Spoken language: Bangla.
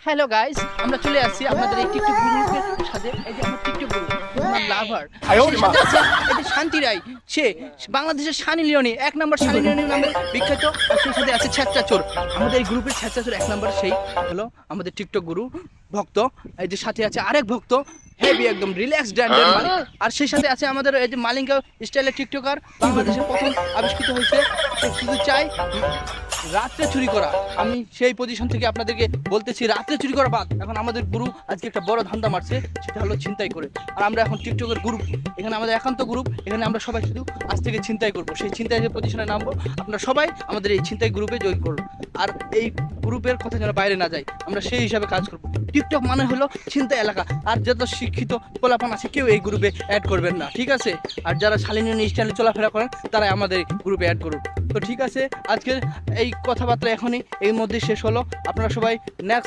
হ্যালো গাইস, আমরা চলে আসছি আপনাদের এই টিকটক গ্রুপের সাথে। এই যে আমার টিকটক গ্রুপ লাভার শান্তি রায়, সে বাংলাদেশের সানি লিওনি, 1 নম্বর সানি লিওনি নামে বিখ্যাত। আর সেই সাথে আছে ছ্যাঁচা চোর। আমাদের এই গ্রুপের ছ্যাঁচা চোর 1 নম্বর, সেই হলো আমাদের টিকটক গুরু ভক্ত। এই যে সাথে আছে আরেক ভক্ত, হেভি একদম রিল্যাক্স ড্যান্ডের মালিক। আর সেই সাথে আছে আমাদের এই যে মালিঙ্গা স্টাইলের টিকটকার, বাংলাদেশের প্রথম আবিষ্কৃত হয়েছে। শুধু চাই রাত্রে চুরি করা। আমি সেই পজিশন থেকে আপনাদেরকে বলতেছি, রাত্রে চুরি করা বাদ। এখন আমাদের গুরু আজকে একটা বড় ধান্দা মারছে, সেটা হলো ছিনতাই করে। আর আমরা এখন টিকটকের গ্রুপ, এখানে আমাদের একান্ত গ্রুপ, এখানে আমরা সবাই শুধু আজ থেকে ছিনতাই করবো। সেই ছিনতাইয়ের পজিশনে নামবো। আপনারা সবাই আমাদের এই ছিনতাই গ্রুপে জয়েন করুন। আর এই গ্রুপের কথা যেন বাইরে না যায়, আমরা সেই হিসাবে কাজ করবো। টিকটক মানে হলো ছিনতাই এলাকা। আর যত শিক্ষিত পোলাপান আছে কেউ এই গ্রুপে অ্যাড করবেন না, ঠিক আছে? আর যারা শালীন স্টাইলে চলাফেরা করেন তারাই আমাদের গ্রুপে অ্যাড করুন। তো ঠিক আছে, আজকের এই কথাবার্তা এখনই এর মধ্যে শেষ হলো। আপনারা সবাই নেক্সট